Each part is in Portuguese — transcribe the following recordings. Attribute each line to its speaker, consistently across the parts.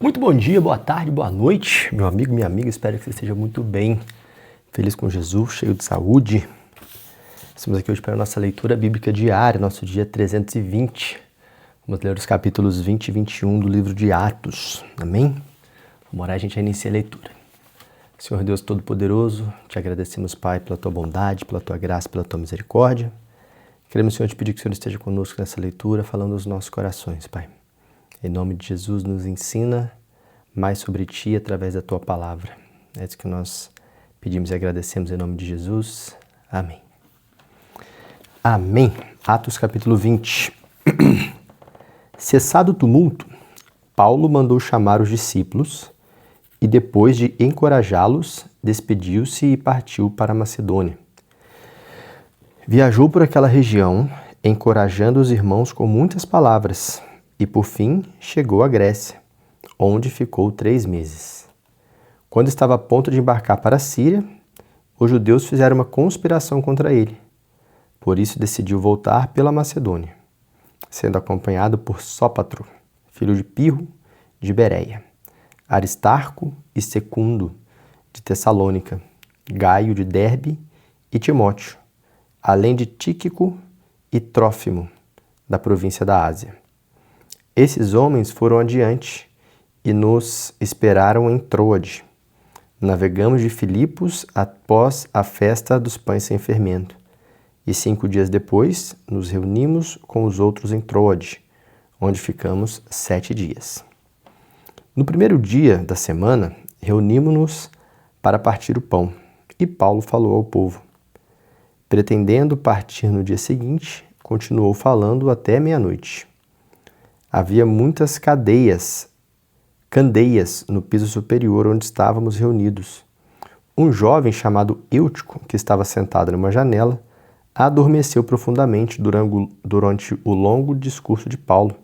Speaker 1: Muito bom dia, boa tarde, boa noite, meu amigo, minha amiga, espero que você esteja muito bem, feliz com Jesus, cheio de saúde. Estamos aqui hoje para a nossa leitura bíblica diária, nosso dia 320. Vamos ler os capítulos 20 e 21 do livro de Atos, amém? Vamos orar, a gente inicia a leitura. Senhor Deus Todo-Poderoso, te agradecemos, Pai, pela tua bondade, pela tua graça, pela tua misericórdia. Queremos, Senhor, te pedir que o Senhor esteja conosco nessa leitura, falando aos nossos corações, Pai. Em nome de Jesus, nos ensina mais sobre Ti através da Tua palavra. É isso que nós pedimos e agradecemos em nome de Jesus. Amém. Amém. Atos capítulo 20. Cessado o tumulto, Paulo mandou chamar os discípulos e, depois de encorajá-los, despediu-se e partiu para a Macedônia. Viajou por aquela região, encorajando os irmãos com muitas palavras, e por fim chegou à Grécia, onde ficou 3 meses. Quando estava a ponto de embarcar para a Síria, os judeus fizeram uma conspiração contra ele. Por isso decidiu voltar pela Macedônia, sendo acompanhado por Sópatro, filho de Pirro, de Bereia, Aristarco e Secundo, de Tessalônica, Gaio, de Derbe, e Timóteo, além de Tíquico e Trófimo, da província da Ásia. Esses homens foram adiante e nos esperaram em Troade. Navegamos de Filipos após a festa dos pães sem fermento, e 5 dias depois nos reunimos com os outros em Troade, onde ficamos 7 dias. No primeiro dia da semana, reunimos-nos para partir o pão, e Paulo falou ao povo. Pretendendo partir no dia seguinte, continuou falando até meia-noite. Havia muitas candeias no piso superior onde estávamos reunidos. Um jovem chamado Eutico, que estava sentado numa janela, adormeceu profundamente durante o longo discurso de Paulo.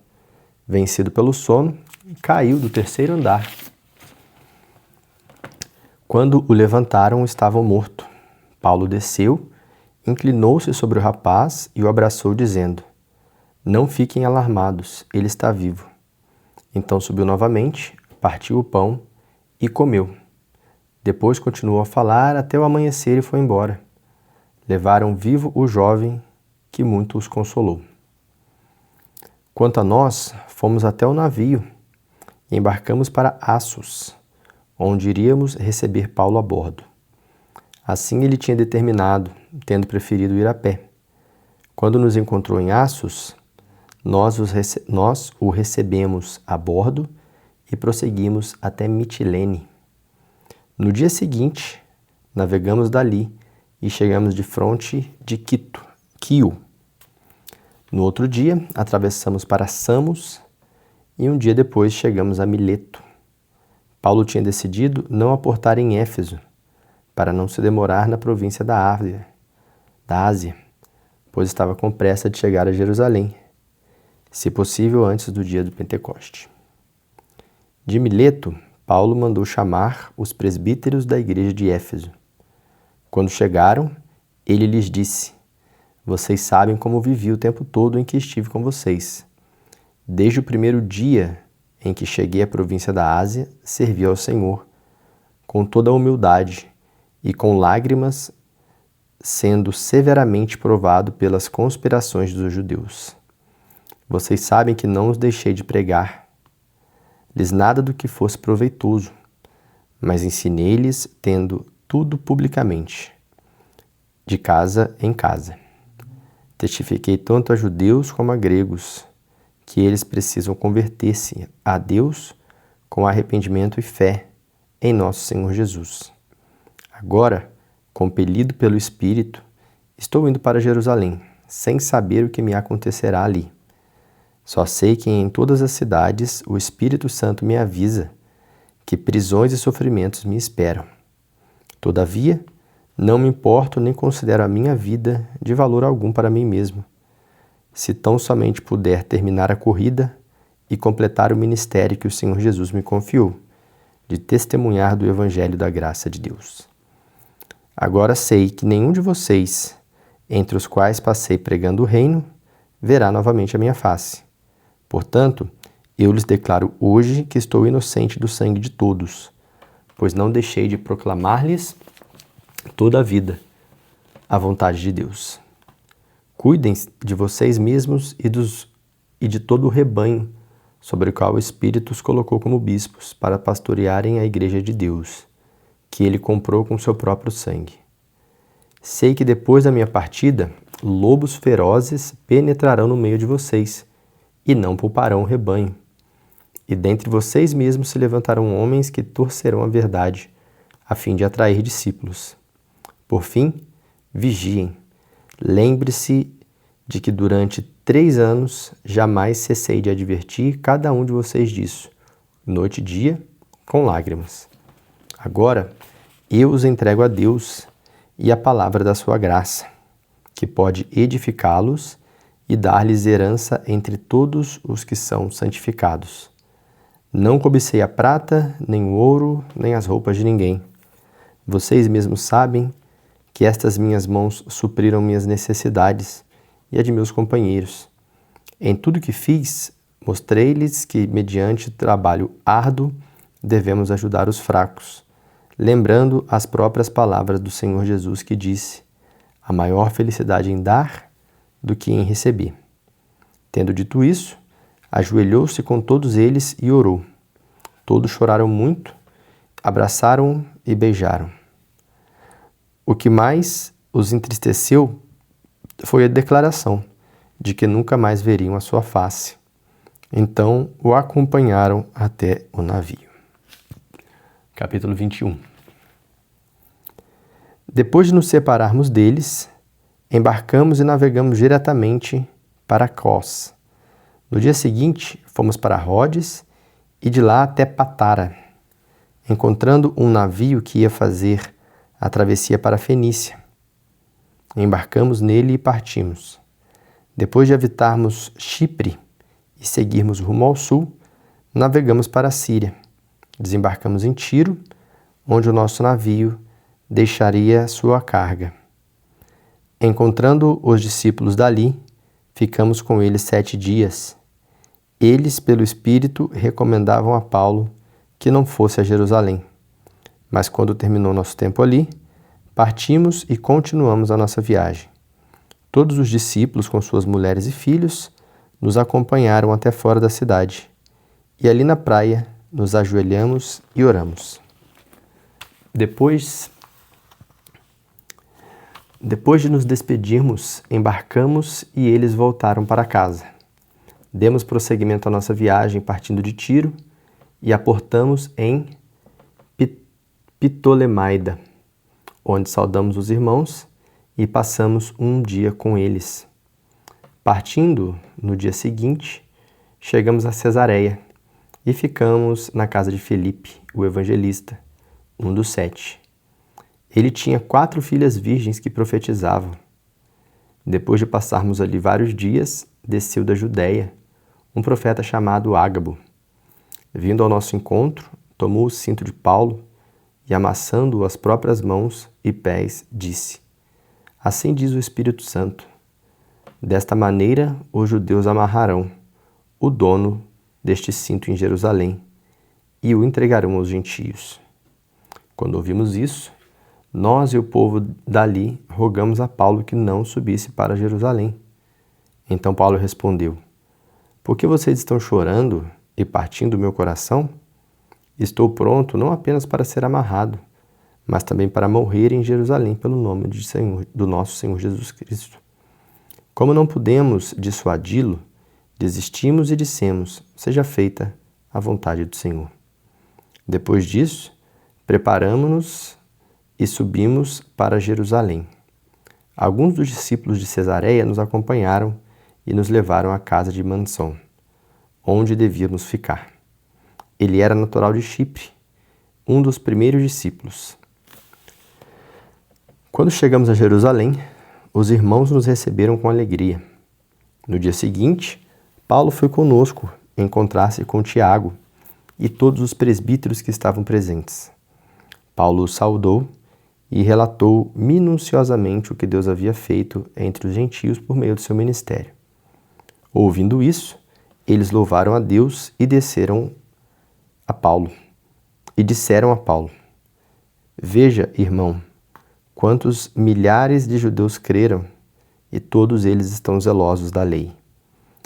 Speaker 1: Vencido pelo sono, caiu do 3º andar. Quando o levantaram, estava morto. Paulo desceu, inclinou-se sobre o rapaz e o abraçou, dizendo: "Não fiquem alarmados, ele está vivo." Então subiu novamente, partiu o pão e comeu. Depois continuou a falar até o amanhecer e foi embora. Levaram vivo o jovem, que muito os consolou. Quanto a nós, fomos até o navio e embarcamos para Assos, onde iríamos receber Paulo a bordo. Assim ele tinha determinado, tendo preferido ir a pé. Quando nos encontrou em Assos, nós o recebemos a bordo e prosseguimos até Mitilene. No dia seguinte, navegamos dali e chegamos de fronte de Quio. No outro dia, atravessamos para Samos e um dia depois chegamos a Mileto. Paulo tinha decidido não aportar em Éfeso, para não se demorar na província da Ásia, pois estava com pressa de chegar a Jerusalém, se possível antes do dia do Pentecoste. De Mileto, Paulo mandou chamar os presbíteros da igreja de Éfeso. Quando chegaram, ele lhes disse: "Vocês sabem como vivi o tempo todo em que estive com vocês. Desde o primeiro dia em que cheguei à província da Ásia, servi ao Senhor, com toda a humildade e com lágrimas, sendo severamente provado pelas conspirações dos judeus. Vocês sabem que não os deixei de pregar-lhes nada do que fosse proveitoso, mas ensinei-lhes tendo tudo publicamente, de casa em casa. Testifiquei tanto a judeus como a gregos que eles precisam converter-se a Deus com arrependimento e fé em nosso Senhor Jesus. Agora, compelido pelo Espírito, estou indo para Jerusalém, sem saber o que me acontecerá ali. Só sei que em todas as cidades o Espírito Santo me avisa que prisões e sofrimentos me esperam. Todavia, não me importo nem considero a minha vida de valor algum para mim mesmo, se tão somente puder terminar a corrida e completar o ministério que o Senhor Jesus me confiou, de testemunhar do Evangelho da graça de Deus. Agora sei que nenhum de vocês, entre os quais passei pregando o reino, verá novamente a minha face. Portanto, Eu lhes declaro hoje que estou inocente do sangue de todos, pois não deixei de proclamar-lhes toda a vida a vontade de Deus. Cuidem de vocês mesmos e de todo o rebanho sobre o qual o Espírito os colocou como bispos, para pastorearem a igreja de Deus, que ele comprou com seu próprio sangue. Sei que depois da minha partida, lobos ferozes penetrarão no meio de vocês, e não pouparão o rebanho. E dentre vocês mesmos se levantarão homens que torcerão a verdade, a fim de atrair discípulos. Por fim, vigiem. Lembre-se de que durante 3 anos jamais cessei de advertir cada um de vocês disso, noite e dia, com lágrimas. Agora, eu os entrego a Deus e a palavra da sua graça, que pode edificá-los e dar-lhes herança entre todos os que são santificados. Não cobicei a prata, nem o ouro, nem as roupas de ninguém. Vocês mesmos sabem que estas minhas mãos supriram minhas necessidades e a de meus companheiros. Em tudo que fiz, mostrei-lhes que, mediante trabalho árduo, devemos ajudar os fracos, lembrando as próprias palavras do Senhor Jesus que disse: há maior felicidade em dar do que em receber. Tendo dito isso, ajoelhou-se com todos eles e orou. Todos choraram muito, abraçaram-o e beijaram. O que mais os entristeceu foi a declaração de que nunca mais veriam a sua face. Então o acompanharam até o navio. Capítulo 21. Depois de nos separarmos deles, embarcamos e navegamos diretamente para Cós. No dia seguinte, fomos para Rhodes e de lá até Patara, encontrando um navio que ia fazer a travessia para a Fenícia. Embarcamos nele e partimos. Depois de habitarmos Chipre e seguirmos rumo ao sul, navegamos para a Síria. Desembarcamos em Tiro, onde o nosso navio deixaria sua carga. Encontrando os discípulos dali, ficamos com eles 7 dias. Eles, pelo Espírito, recomendavam a Paulo que não fosse a Jerusalém. Mas quando terminou nosso tempo ali, partimos e continuamos a nossa viagem. Todos os discípulos, com suas mulheres e filhos, nos acompanharam até fora da cidade. E ali na praia, nos ajoelhamos e oramos. Depois de nos despedirmos, embarcamos e eles voltaram para casa. Demos prosseguimento à nossa viagem partindo de Tiro e aportamos em Ptolemaida, onde saudamos os irmãos e passamos um dia com eles. Partindo, no dia seguinte, chegamos a Cesareia e ficamos na casa de Filipe, o evangelista, um dos 7. Ele tinha 4 filhas virgens que profetizavam. Depois de passarmos ali vários dias, desceu da Judéia um profeta chamado Ágabo. Vindo ao nosso encontro, tomou o cinto de Paulo e, amassando-o às próprias mãos e pés, disse: assim diz o Espírito Santo, desta maneira os judeus amarrarão o dono deste cinto em Jerusalém e o entregarão aos gentios. Quando ouvimos isso, nós e o povo dali rogamos a Paulo que não subisse para Jerusalém. Então Paulo respondeu: por que vocês estão chorando e partindo o meu coração? Estou pronto não apenas para ser amarrado, mas também para morrer em Jerusalém pelo nome do nosso Senhor Jesus Cristo. Como não pudemos dissuadi-lo, desistimos e dissemos: seja feita a vontade do Senhor. Depois disso, preparamo-nos e subimos para Jerusalém. Alguns dos discípulos de Cesareia nos acompanharam e nos levaram à casa de Mnason, onde devíamos ficar. Ele era natural de Chipre, um dos primeiros discípulos. Quando chegamos a Jerusalém, os irmãos nos receberam com alegria. No dia seguinte, Paulo foi conosco encontrar-se com Tiago e todos os presbíteros que estavam presentes. Paulo os saudou e relatou minuciosamente o que Deus havia feito entre os gentios por meio do seu ministério. Ouvindo isso, Eles louvaram a Deus e disseram a Paulo: Veja, irmão, quantos milhares de judeus creram, e todos eles estão zelosos da lei.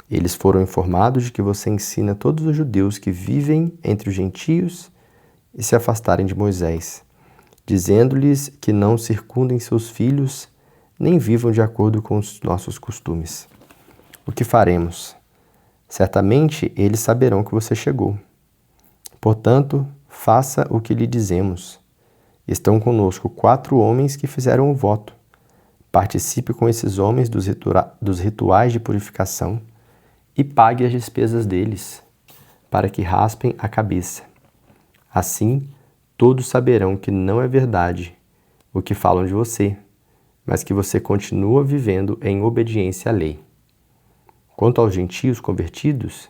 Speaker 1: Eles foram informados de que você ensina todos os judeus que vivem entre os gentios e se afastarem de Moisés, dizendo-lhes que não circundem seus filhos, nem vivam de acordo com os nossos costumes. O que faremos? Certamente eles saberão que você chegou. Portanto, faça o que lhe dizemos. Estão conosco 4 homens que fizeram o voto. Participe com esses homens dos rituais de purificação e pague as despesas deles, para que raspem a cabeça. Assim, todos saberão que não é verdade o que falam de você, mas que você continua vivendo em obediência à lei. Quanto aos gentios convertidos,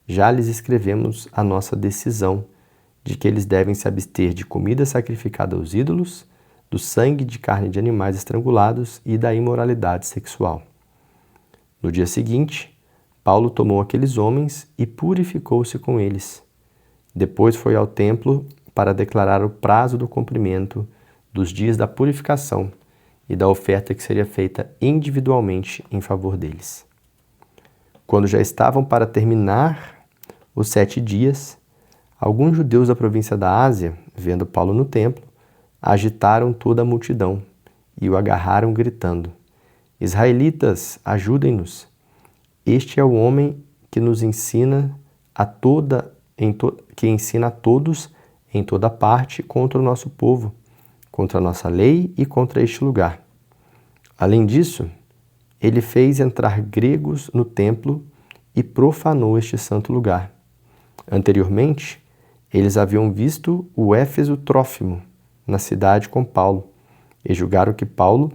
Speaker 1: já lhes escrevemos a nossa decisão de que eles devem se abster de comida sacrificada aos ídolos, do sangue de carne de animais estrangulados e da imoralidade sexual. No dia seguinte, Paulo tomou aqueles homens e purificou-se com eles. Depois foi ao templo para declarar o prazo do cumprimento dos dias da purificação e da oferta que seria feita individualmente em favor deles. Quando já estavam para terminar os 7 dias, alguns judeus da província da Ásia, vendo Paulo no templo, agitaram toda a multidão e o agarraram gritando: Israelitas, ajudem-nos! Este é o homem que nos ensina que ensina a todos em toda parte contra o nosso povo, contra a nossa lei e contra este lugar. Além disso, ele fez entrar gregos no templo e profanou este santo lugar. Anteriormente, eles haviam visto o Éfeso Trófimo na cidade com Paulo e julgaram que Paulo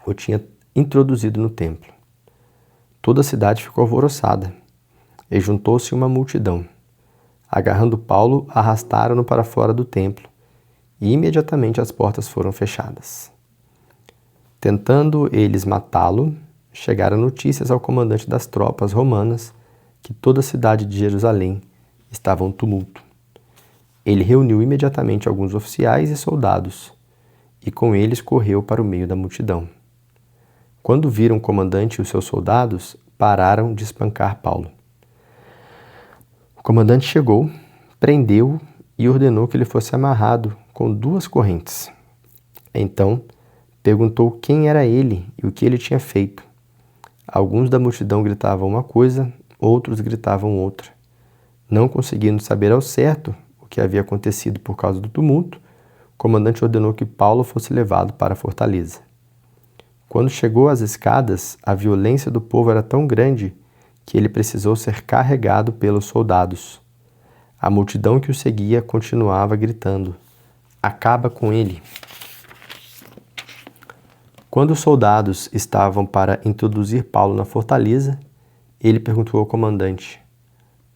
Speaker 1: o tinha introduzido no templo. Toda a cidade ficou alvoroçada e juntou-se uma multidão. Agarrando Paulo, arrastaram-no para fora do templo e imediatamente as portas foram fechadas. Tentando eles matá-lo, chegaram notícias ao comandante das tropas romanas que toda a cidade de Jerusalém estava um tumulto. Ele reuniu imediatamente alguns oficiais e soldados e com eles correu para o meio da multidão. Quando viram o comandante e os seus soldados, pararam de espancar Paulo. O comandante chegou, prendeu-o e ordenou que ele fosse amarrado com 2 correntes. Então, perguntou quem era ele e o que ele tinha feito. Alguns da multidão gritavam uma coisa, outros gritavam outra. Não conseguindo saber ao certo o que havia acontecido por causa do tumulto, o comandante ordenou que Paulo fosse levado para a fortaleza. Quando chegou às escadas, a violência do povo era tão grande que ele precisou ser carregado pelos soldados. A multidão que o seguia continuava gritando: "Acaba com ele!" Quando os soldados estavam para introduzir Paulo na fortaleza, ele perguntou ao comandante: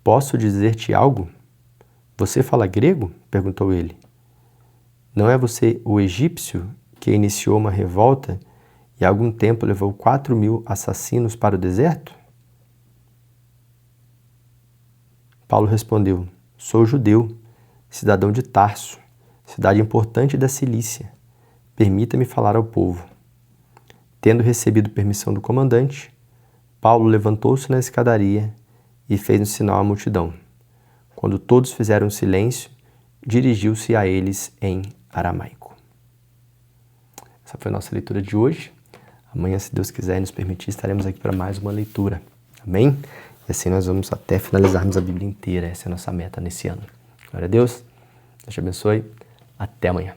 Speaker 1: "Posso dizer-te algo?" "Você fala grego?" perguntou ele. "Não é você o egípcio que iniciou uma revolta e há algum tempo levou 4.000 assassinos para o deserto?" Paulo respondeu: "Sou judeu, cidadão de Tarso, cidade importante da Cilícia. Permita-me falar ao povo." Tendo recebido permissão do comandante, Paulo levantou-se na escadaria e fez um sinal à multidão. Quando todos fizeram silêncio, dirigiu-se a eles em aramaico. Essa foi a nossa leitura de hoje. Amanhã, se Deus quiser e nos permitir, estaremos aqui para mais uma leitura. Amém? E assim nós vamos até finalizarmos a Bíblia inteira. Essa é a nossa meta nesse ano. Glória a Deus. Deus te abençoe. Até amanhã.